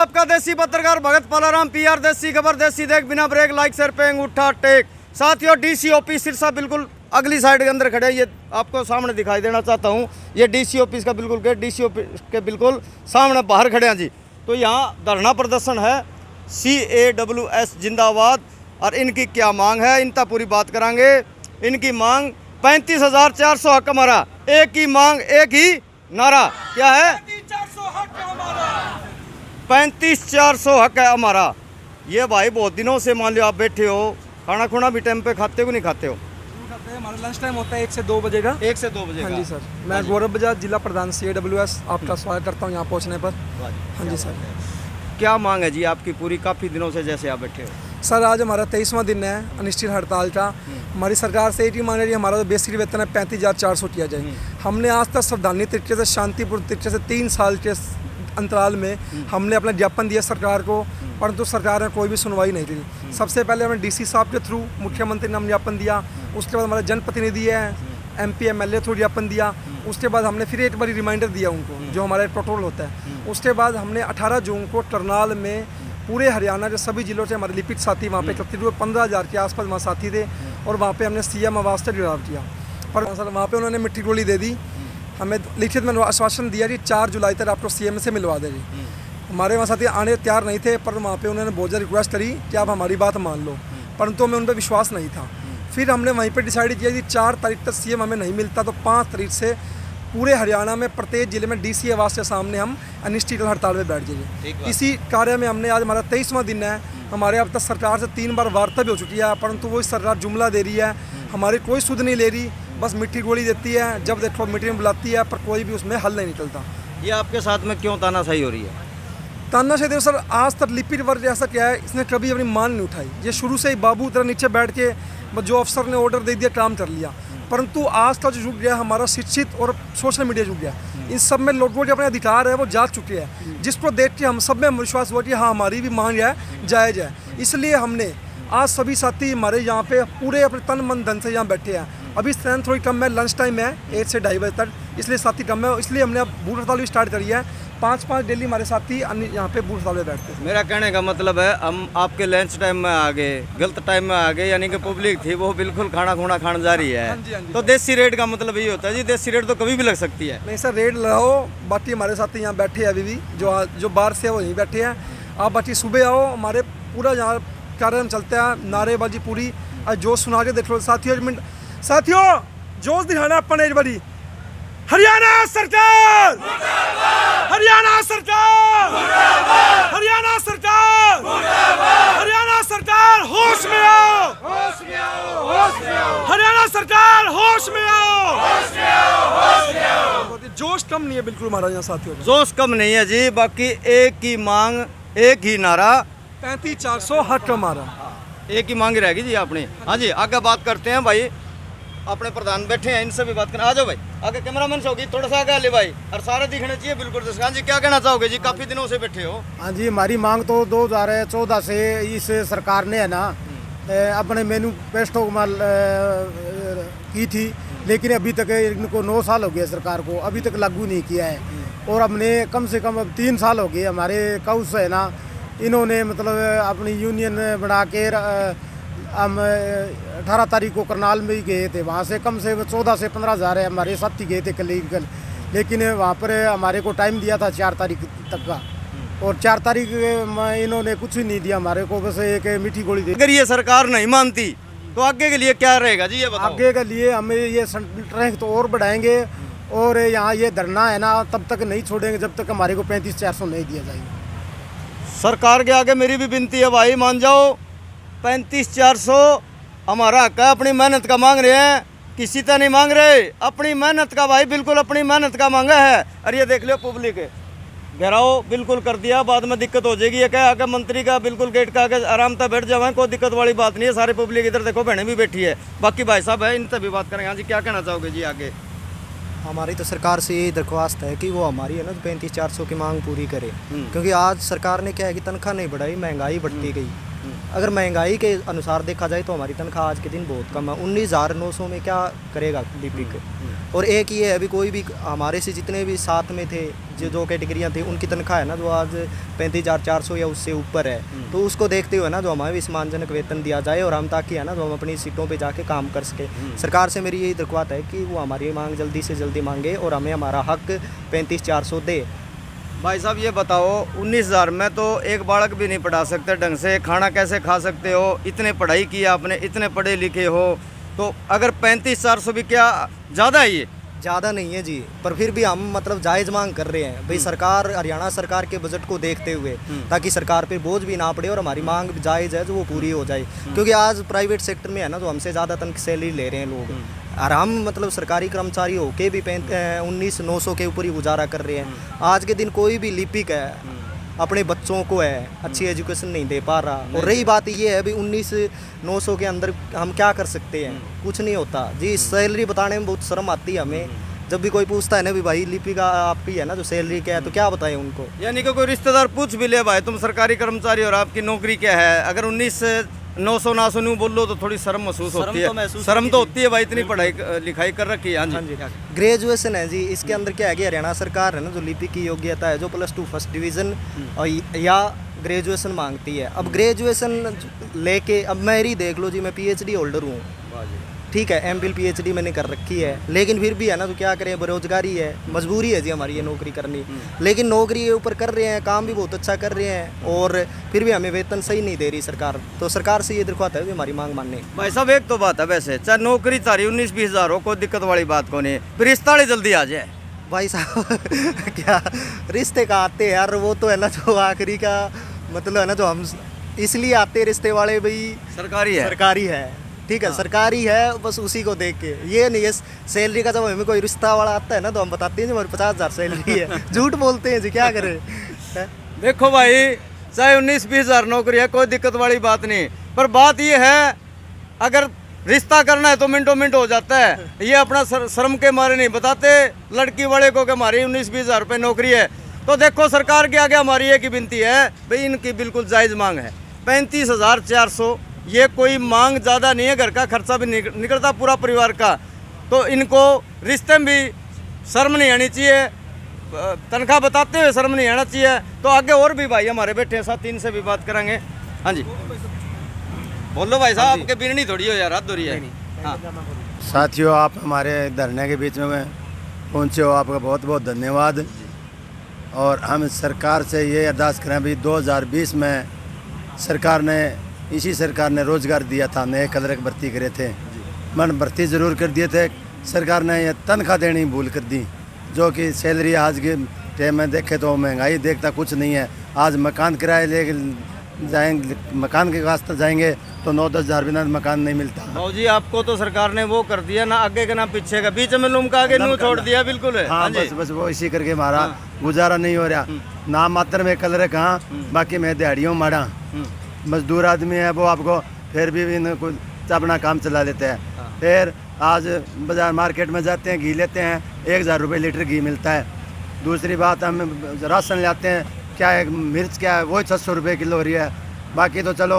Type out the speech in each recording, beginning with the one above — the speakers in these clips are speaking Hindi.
आपका देसी पत्रकार भगत पालाराम पीआर देसी खबर देसी देख बिना ब्रेक लाइक शेयर पे अंगूठा टेक। साथियों डीसी ऑफिस सिरसा बिल्कुल अगली साइड के अंदर खड़े हैं। ये आपको सामने दिखाई देना चाहता हूँ। ये डीसी ऑफिस का बिल्कुल गेट डीसी ऑफिस के बिल्कुल सामने बाहर खड़े हैं जी। तो यहाँ धरना प्रदर्शन है CAWS जिंदाबाद। और इनकी क्या मांग है इनका पूरी बात करांगे। इनकी मांग 35,400 हक हमारा। एक ही मांग एक ही नारा क्या है 35,400 हक है हमारा। ये भाई बहुत दिनों से मान लो आप बैठे हो, खाना खुना भी टाइम पे खाते हो कि नहीं खाते हो? हमारा लंच टाइम होता है 1 से 2 बजे का। 1 से 2 बजे हाँ जी सर, मैं गौरव बजाज जिला प्रधान CAWS आपका स्वागत करता हूँ यहाँ पहुँचने पर। हाँ जी सर, क्या मांग है जी आपकी पूरी? काफ़ी दिनों से जैसे आप बैठे हो सर आज हमारा 23वां दिन है अनिश्चित हड़ताल का। हमारी सरकार से एक ही मांग है कि हमारा जो बेसिक वेतन है 35,400 किया जाए। हमने आज तक सावधानी तरीके से शांतिपूर्ण तरीके से 3 साल के अंतराल में हमने अपना ज्ञापन दिया सरकार को, परंतु सरकार ने कोई भी सुनवाई नहीं की। सबसे पहले हमने DC साहब के थ्रू मुख्यमंत्री ने हम ज्ञापन दिया, उसके बाद हमारे जनप्रतिनिधि है MP MLA थ्रू ज्ञापन दिया, उसके बाद हमने फिर एक बारी रिमाइंडर दिया उनको जो हमारा प्रोटोकॉल होता है। उसके बाद हमने 18 जून को करनाल में पूरे हरियाणा के सभी जिलों से हमारे लिपिक साथी वहाँ पे एकत्रित हुए। 15,000 के आसपास वहाँ साथी थे और वहाँ पे हमने CM आवास से जुड़ाव किया। पर सर वहाँ पे उन्होंने मिट्टी गोली दे दी, हमें लिखित में आश्वासन दिया कि 4 जुलाई तक आपको CM से मिलवा देंगे। हमारे वहाँ साथी आने तैयार नहीं थे, पर वहाँ पे उन्होंने बहुत ज़्यादा रिक्वेस्ट करी कि आप हमारी बात मान लो, परंतु हमें उन पर विश्वास नहीं था। फिर हमने वहीं पर डिसाइड किया कि 4 तारीख तक CM हमें नहीं मिलता तो 5 तारीख से पूरे हरियाणा में प्रत्येक जिले में DC आवास के सामने हम अनिश्चित हड़ताल में बैठ जाएंगे। इसी कार्य में हमने आज हमारा 23वां दिन है। हमारे अब तक सरकार से 3 बार वार्ता भी हो चुकी है, परंतु वो सरकार जुमला दे रही है, हमारी कोई सुध नहीं ले रही, बस मिट्टी गोली देती है। जब देखो मीटिंग बुलाती है पर कोई भी उसमें हल नहीं निकलता। ये आपके साथ में क्यों तानाशाही हो रही है? तानाशाही देखो सर, आज तक लिपिक वर्ग ऐसा क्या है, इसने कभी अपनी मांग नहीं उठाई। ये शुरू से ही बाबू तरह नीचे बैठ के जो अफसर ने ऑर्डर दे दिया काम कर लिया। परंतु आज का जो युग गया हमारा शिक्षित और सोशल मीडिया युग गया, इन सब में लोगों के अपने अधिकार है वो जाग चुके हैं, जिसको देख के हम सब में विश्वास हुआ कि हाँ हमारी भी मांग है जायज़ है। इसलिए हमने आज सभी साथी हमारे यहाँ पे पूरे अपने तन मन धन से यहाँ बैठे हैं। अभी स्ट्रेंथ थोड़ी कम है, लंच टाइम है 1 से 2:30 बजे तक, इसलिए साथी कम है, इसलिए हमने अब बूथ हड़ताल भी स्टार्ट करी है। 5-5 डेली हमारे साथी यहाँ पे बूथ हड़ताल में बैठते हैं। मेरा कहने का मतलब है हम आपके लंच टाइम में आ गए, गलत टाइम में आ गए, यानी कि पब्लिक थी वो बिल्कुल खाना खुना खाने जा रही है। हाँ जी, तो देसी रेट का मतलब ये होता है जी, देसी रेट तो कभी भी लग सकती है। नहीं सर, रेट लगाओ। बाकी हमारे साथी यहाँ बैठे हैं अभी भी, जो बाहर से है वो यहीं बैठे हैं। आप बाकी सुबह आओ, हमारे पूरा यहाँ कार्यक्रम चलता है, नारेबाजी पूरी। और जोश सुना के देख लो साथियों, जोश दिखाना अपन एक बारी। हरियाणा सरकार, हरियाणा सरकार, हरियाणा सरकार, हरियाणा सरकार होश में आओ, होश में आओ, होश में आओ, हरियाणा सरकार होश में आओ, होश में आओ, होश में आओ। जोश कम नहीं है बिल्कुल हमारा यहाँ साथियों, जोश कम नहीं है जी। बाकी एक ही मांग एक ही नारा 35,400 हक हमारा। एक ही मांग रहेगी जी अपनी। हाँ जी, आगे बात करते हैं भाई। अपने प्रधान बैठे हैं, इनसे भी बात करना। आ जाओ भाई आगे, कैमरामैन से होगी थोड़ा सा आगे ले भाई, और सारे दिखने चाहिए बिल्कुल। हाँ जी, क्या कहना चाहोगे जी? काफी दिनों से बैठे हो। हाँ जी, हमारी मांग तो 2014 से इस सरकार ने है ना अपने मैनिफेस्टो की थी, लेकिन अभी तक इनको 9 साल हो गए सरकार को, अभी तक लागू नहीं किया है। और हमने कम से कम अब 3 साल हो गए हमारे काउस है ना, इन्होंने मतलब अपनी यूनियन बना के हम 18 तारीख को करनाल में ही गए थे। वहाँ से कम से 14 से 15,000 हमारे साथी गए थे कल, लेकिन वहाँ पर हमारे को टाइम दिया था 4 तारीख तक का, और 4 तारीख में इन्होंने कुछ ही नहीं दिया हमारे को, बस एक मीठी गोली दी। अगर ये सरकार नहीं मानती तो आगे के लिए क्या रहेगा जी, ये बताओ। आगे के लिए हमें ये ट्रैक तो और बढ़ाएंगे, और यहाँ ये धरना है ना तब तक नहीं छोड़ेंगे जब तक हमारे को 35,400 नहीं दिया जाएगा। सरकार के आगे मेरी भी विनती है भाई, मान जाओ 35,400 हमारा हक है। अपनी मेहनत का मांग रहे हैं, किसी का नहीं मांग रहे, अपनी मेहनत का भाई, बिल्कुल अपनी मेहनत का मांगा है। और ये देख लो पब्लिक घेराव बिल्कुल कर दिया, बाद में दिक्कत हो जाएगी। ये क्या आगे मंत्री का बिल्कुल गेट का आगे आराम से बैठ जाए, कोई दिक्कत वाली बात नहीं है। सारी पब्लिक इधर देखो, बहनें भी बैठी है। बाकी भाई साहब है, इनसे भी बात करेंगे। हाँ जी, क्या कहना चाहोगे जी आगे? हमारी तो सरकार से यही दरख्वास्त है कि वो हमारी है ना 35,400 की मांग पूरी करे, क्योंकि आज सरकार ने क्या है कि तनख्वाह नहीं बढ़ाई, महंगाई बढ़ती गई। अगर महंगाई के अनुसार देखा जाए तो हमारी तनख्वाह आज के दिन बहुत कम है। 19,900 में क्या करेगा लिपिक। और एक ये है, अभी कोई भी हमारे से जितने भी साथ में थे जो कैटेगरियाँ थी, उनकी तनख्वाह है ना जो आज 35,400 या उससे ऊपर है। तो उसको देखते हुए ना जो हमें भी सम्मानजनक वेतन दिया जाए और हम ताकि है ना जो हम अपनी सीटों पे जाके काम कर सके। सरकार से मेरी यही दरख्वास्त है कि वो हमारी मांग जल्दी से जल्दी मांगे और हमें हमारा हक 35,400 दे। भाई साहब ये बताओ, 19,000 में तो एक बालक भी नहीं पढ़ा सकते ढंग से, खाना कैसे खा सकते हो? इतने पढ़ाई की आपने, इतने पढ़े लिखे हो, तो अगर 35,400 भी क्या ज़्यादा है? ये ज़्यादा नहीं है जी, पर फिर भी हम मतलब जायज़ मांग कर रहे हैं भाई। सरकार, हरियाणा सरकार के बजट को देखते हुए, ताकि सरकार पे बोझ भी ना पड़े और हमारी मांग जायज़ है जो वो पूरी हो जाए। क्योंकि आज प्राइवेट सेक्टर में है ना जो हमसे ज़्यादा तनख्वाह सैलरी ले रहे हैं लोग, और हम मतलब सरकारी कर्मचारी होके भी 19,900 के ऊपर ही गुजारा कर रहे हैं। आज के दिन कोई भी लिपिक है अपने बच्चों को है अच्छी एजुकेशन नहीं दे पा रहा। और रही बात ये है भाई 19,900 के अंदर हम क्या कर सकते हैं? कुछ नहीं होता जी। सैलरी बताने में बहुत शर्म आती है हमें। जब भी कोई पूछता है ना भी भाई लिपिका आपकी है ना जो सैलरी क्या है, तो क्या बताएं उनको? यानी कि कोई रिश्तेदार पूछ भी ले भाई तुम सरकारी कर्मचारी और आपकी नौकरी क्या है, अगर 19,900 ना सुनूं बोलो तो थोड़ी शर्म महसूस होती है। शर्म तो होती है भाई, इतनी पढ़ाई लिखाई कर रखी है। हाँ जी। ग्रेजुएशन है जी, इसके अंदर क्या है कि हरियाणा सरकार है ना जो लिपिक की योग्यता है जो +2 फर्स्ट डिवीज़न या ग्रेजुएशन मांगती है। अब ग्रेजुएशन लेके अब मेरी देख लो जी, मैं PhD होल्डर हूँ, ठीक है, MPhil PhD मैंने कर रखी है, लेकिन फिर भी है ना तो क्या करें, बेरोजगारी है, मजबूरी है जी हमारी ये नौकरी करनी। लेकिन नौकरी के ऊपर कर रहे हैं, काम भी बहुत अच्छा कर रहे हैं, और फिर भी हमें वेतन सही नहीं दे रही सरकार। तो सरकार से ये दरख्वास्त है कि हमारी मांग मानने। भाई साहब एक तो बात है, वैसे चाहे नौकरी तारी 19-20 हज़ार हो, कोई दिक्कत वाली बात को नहीं, फिर रिश्ता जल्दी आ जाए। भाई साहब क्या रिश्ते का आते हैं यार, वो तो है ना जो आखिरी का मतलब है ना जो हम इसलिए आते रिश्ते वाले भाई सरकारी है, ठीक है, सरकारी है, बस उसी को देख के। ये नहीं है सैलरी का, जब हमें कोई रिश्ता वाला आता है ना तो हम बताते हैं जी हमारी 50,000 सैलरी है। झूठ बोलते हैं जी, क्या करें। देखो भाई, चाहे 19-20 हज़ार नौकरी है, कोई दिक्कत वाली बात नहीं, पर बात ये है अगर रिश्ता करना है तो मिनटों मिनट हो जाता है। ये अपना शर्म के मारे नहीं बताते लड़की वाले को कि हमारी 19-20 हज़ार रुपये नौकरी है। तो देखो सरकार के आगे हमारी एक ही विनती है भाई, इनकी बिल्कुल जायज़ मांग है 35,400। ये कोई मांग ज़्यादा नहीं है, घर का खर्चा भी निकलता पूरा परिवार का। तो इनको रिश्ते में भी शर्म नहीं आनी चाहिए, तनख्वाह बताते हुए शर्म नहीं आना चाहिए। तो आगे और भी भाई हमारे बैठे हैं साथ, इनसे भी बात करेंगे। हाँ जी बोलो भाई साहब, आपके बिरनी थोड़ी हो यार, हाथ हो रही है। हाँ साथियों, आप हमारे धरने के बीच में पहुँचे हो, आपका बहुत बहुत धन्यवाद। और हम सरकार से ये अरदास करें भी 2020 में इसी सरकार ने रोज़गार दिया था, नए क्लर्क भर्ती करे थे, मन भर्ती ज़रूर कर दिए थे। सरकार ने ये तनख्वाह देनी भूल कर दी, जो कि सैलरी आज के टाइम में देखे तो महंगाई देखता कुछ नहीं है। आज मकान किराए ले जाएंगे, मकान के वास्ते जाएंगे तो 9-10 हज़ार बिना मकान नहीं मिलता। भाऊ जी आपको तो सरकार ने वो कर दिया ना, आगे का ना पीछे का, बीच में लुमका के नू छोड़ दिया बिल्कुल है। हाँ बस वो इसी करके हमारा गुजारा नहीं हो रहा। नाम मात्र में क्लर्क, हाँ बाकी मैं दिहाड़ियों माड़ा मजदूर आदमी है, वो आपको फिर भी इनको अपना काम चला लेते हैं। फिर आज बाजार मार्केट में जाते हैं, घी लेते हैं, 1,000 रुपये लीटर घी मिलता है। दूसरी बात, हम राशन लाते हैं, क्या है मिर्च क्या है, वही 600 रुपये किलो हो रही है। बाकी तो चलो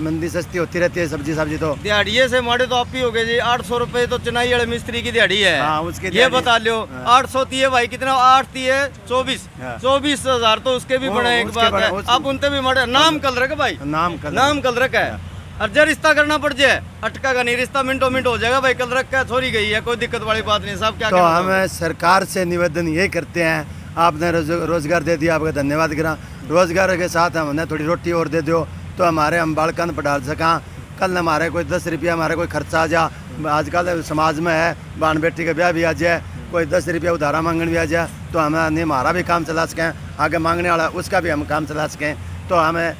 मंदी सस्ती होती रहती है, सब्जी तो दिहाड़िए से मारे तो आप ही हो गए जी। 800 रुपये तो चुनाई वाले मिस्त्री की दिहाड़ी है। हाँ, उसके ये बता लो। 800 थी है भाई, कितना 8 थी है 24 हज़ार तो उसके भी बड़े एक बात है। आप उनसे भी मारे नाम कल रखे भाई, नाम कल रखा है। और जब रिश्ता करना पड़ जाए अटका का नहीं, रिश्ता मिनटों मिनट हो जाएगा भाई, कल रख का छोड़ी गई है, कोई दिक्कत वाली बात नहीं। साहब क्या तो हम सरकार से निवेदन ये करते हैं, आपने रोजगार दे दिया, आपका धन्यवाद करा। रोजगार के साथ हमें थोड़ी रोटी और दे दो तो हमारे हम बालकन पढ़ा सका। कल हमारे कोई 10 रुपया हमारे कोई खर्चा आ जा, आजकल समाज में है बहन बेटी का ब्याह भी आ जाए, कोई 10 रुपया उधारा मांगने भी आ जाए, तो हमें हमारा भी काम चला सकें, आगे मांगने वाला उसका भी हम काम चला सकें। तो हमें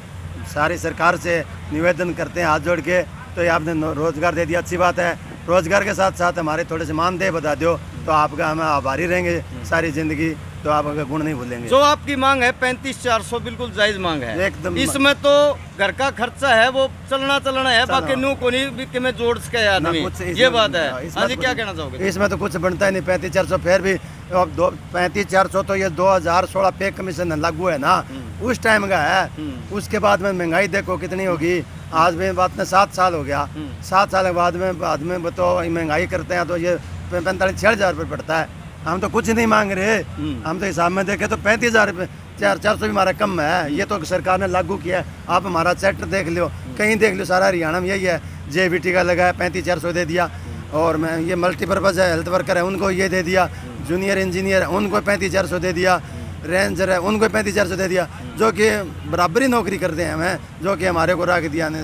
सारी सरकार से निवेदन करते हैं हाथ जोड़ के। तो ये आपने रोज़गार दे दिया, अच्छी बात है। रोज़गार के साथ साथ हमारे थोड़े से मानदेय बता दो तो आपका हम आभारी रहेंगे सारी ज़िंदगी, तो आपका गुण नहीं भूलेंगे। जो आपकी मांग है 35,400 बिल्कुल जायज़ मांग है एकदम। इसमें तो घर का खर्चा है वो चलना है, बाकी न्यू को नहीं भी कि मैं जोड़ सके आदमी, ये बात है। हाँ जी क्या कहना चाहोगे? इसमें तो कुछ बनता ही नहीं, 35,400 फिर भी अब 35,400 तो ये 2016 पे कमीशन लागू है ना, उस टाइम का है। उसके बाद में महंगाई देखो कितनी होगी। आज में बात में 7 साल हो गया, 7 साल के बाद में तो महंगाई करते हैं तो ये 45-46 हज़ार रुपये पड़ता है। हम तो कुछ नहीं मांग रहे, हम तो हिसाब में देखें तो 35,000 रुपये 400 भी हमारा कम है। ये तो सरकार ने लागू किया है। आप हमारा सेक्टर देख लो, कहीं देख लो, सारा हरियाणा में यही है। JVT का लगा है 35,400 दे दिया, और मैं ये मल्टीपर्पज़ है, हेल्थ वर्कर है उनको ये दे दिया, जूनियर इंजीनियर है उनको 35,400 दे दिया, रेंजर है उनको 35,400 दे दिया, जो कि बराबरी नौकरी करते हैं हमें, जो कि हमारे को रख दिया ने।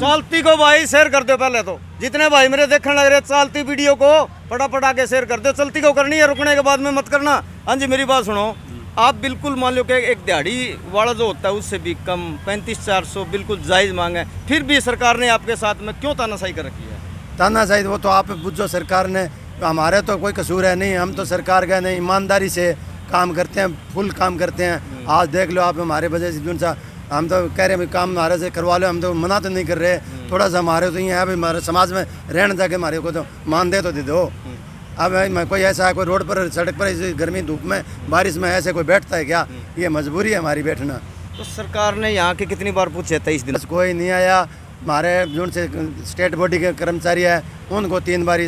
चालती को भाई शेयर कर दो पहले तो, जितने भाई मेरे देखने लग रहे चालती वीडियो को फटाफट आके शेयर कर दो। चलती को करनी है, रुकने के बाद में मत करना। हाँ जी मेरी बात सुनो, आप बिल्कुल मान लो कि एक दिहाड़ी वाला जो होता है उससे भी कम 35,400 बिल्कुल जायज़ मांग है, फिर भी सरकार ने आपके साथ में क्यों तानाशाही कर रखी है? तानाशाही वो तो आप बुझो, सरकार ने, हमारे तो कोई कसूर है नहीं, हम तो सरकार का नहीं, ईमानदारी से काम करते हैं, फुल काम करते हैं। आज देख लो आप हमारे वजह से जो हम तो कह रहे हैं काम हमारे से करवा लो, हम तो मना तो नहीं कर रहे, थोड़ा सा हमारे तो ये है भाई हमारे समाज में रहने जाके हमारे को तो मान दे तो दे दो। अब मैं कोई ऐसा है, कोई रोड पर सड़क पर इस गर्मी धूप में बारिश में ऐसे कोई बैठता है क्या? ये मजबूरी है हमारी बैठना। तो सरकार ने यहाँ के कितनी बार पूछे 23 दिन? बस कोई नहीं आया। हमारे जो से स्टेट बॉडी के कर्मचारी है उनको 3 बार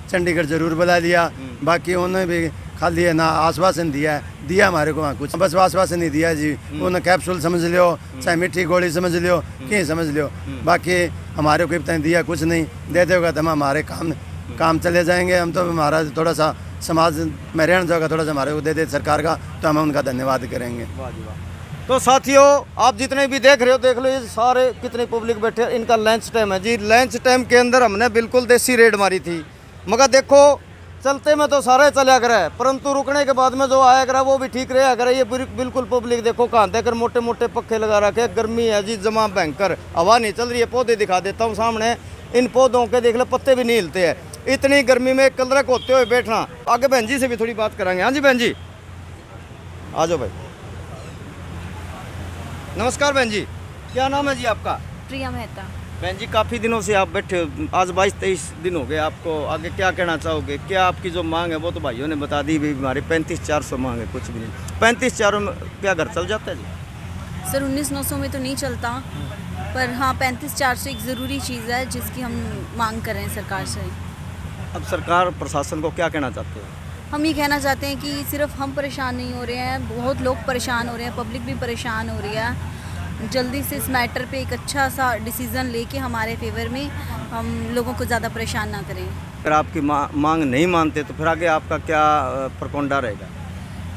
चंडीगढ़ जरूर बुला लिया, बाकी उन्होंने भी खाली है ना आश्वासन दिया हमारे को वहाँ कुछ, बस आश्वासन नहीं दिया जी। उन्होंने कैप्सूल समझ लो, चाहे मीठी गोली समझ लो, कहीं समझ लो, बाकी हमारे को इतना दिया कुछ नहीं। देते होगा तो हम हमारे काम चले जाएंगे। हम तो हमारा थोड़ा सा समाज में रहना जाएगा, थोड़ा सा हमारे को दे दे सरकार का, तो हम उनका धन्यवाद करेंगे। तो साथियों आप जितने भी देख रहे हो देख लो, ये सारे कितने पब्लिक बैठे, इनका लंच टाइम है जी। लंच टाइम के अंदर हमने बिल्कुल देसी रेड मारी थी, मगर देखो चलते में तो सारे चला करे, परंतु रुकने के बाद में जो आया करा वो भी ठीक रहा करे। ये बिल्कुल पब्लिक देखो कहाँ देकर मोटे मोटे पक्के लगा रखे, गर्मी है जी जमा भयंकर, हवा नहीं चल रही है। पौधे दिखा देता हूँ सामने, इन पौधों के देख लो पत्ते भी नहीं हिलते हैं, इतनी गर्मी में कलरक होते हुए बैठना। आगे बहन जी से भी थोड़ी बात करांगे। हाँ जी बहन जी आ जाओ भाई। नमस्कार बहन जी, क्या नाम है जी आपका? प्रिया मेहता। बहन जी काफ़ी दिनों से आप बैठे हो, आज 22-23 दिन हो गए आपको, आगे क्या कहना चाहोगे? क्या आपकी जो मांग है वो तो भाइयों ने बता दी भी, हमारी 35,400 मांग है, कुछ भी नहीं। 35,400 में क्या घर चल जाता है जी? सर 19,900 में तो नहीं चलता, पर हाँ 35,400 एक ज़रूरी चीज़ है जिसकी हम मांग कर रहे हैं सरकार से। अब सरकार प्रशासन को क्या कहना चाहते हो? हम ये कहना चाहते हैं कि सिर्फ हम परेशान नहीं हो रहे हैं, बहुत लोग परेशान हो रहे हैं, पब्लिक भी परेशान हो रही है। जल्दी से इस मैटर पे एक अच्छा सा डिसीज़न लेके हमारे फेवर में हम लोगों को ज़्यादा परेशान ना करें। अगर आपकी मांग नहीं मानते तो फिर आगे आपका क्या प्रकोंडा रहेगा?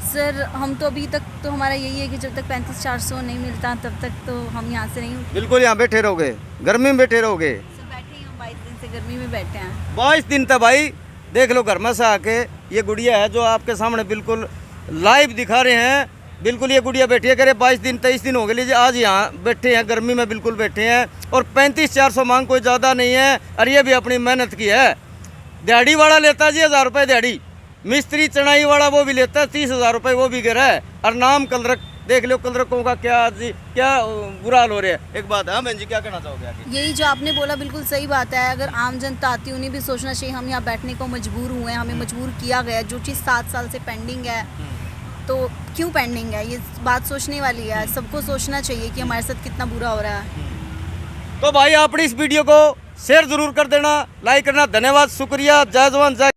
सर हम तो अभी तक तो हमारा यही है कि जब तक 35,400 नहीं मिलता तब तक तो हम यहाँ से नहीं। बिल्कुल यहाँ बैठे रहोगे, गर्मी में बैठे रहोगे? सर बैठे ही हम 22 दिन से गर्मी में बैठे हैं। 22 दिन तक भाई देख लो घर में से आके। ये गुड़िया है जो आपके सामने बिल्कुल लाइव दिखा रहे हैं, बिल्कुल ये गुड़िया बैठी है, करे 22 दिन 23 दिन हो गए लीजिए, आज यहाँ बैठे हैं गर्मी में बिल्कुल बैठे हैं। और 35,400 मांग कोई ज़्यादा नहीं है, और ये भी अपनी मेहनत की है। दिहाड़ी वाला लेता है जी 1,000 रुपये दिहाड़ी, मिस्त्री चढ़ाई वाला वो भी लेता है 30,000 रुपये, वो भी गिरा है। और नाम कलरक देख लो, कलरकों का क्या जी क्या बुरा हाल हो रहा है। एक बात है, हाँ बहन जी क्या कहना चाहोगे आगे? यही जो आपने बोला बिल्कुल सही बात है। अगर आम जनता आती उन्हें भी सोचना चाहिए, हम यहाँ बैठने को मजबूर हुए हैं, हमें मजबूर किया गया। जो चीज़ 7 साल से पेंडिंग है तो क्यों पेंडिंग है, ये बात सोचने वाली है। सबको सोचना चाहिए कि हमारे साथ कितना बुरा हो रहा है। तो भाई आप इस वीडियो को शेयर जरूर कर देना, लाइक करना। धन्यवाद, शुक्रिया, जय जवान जय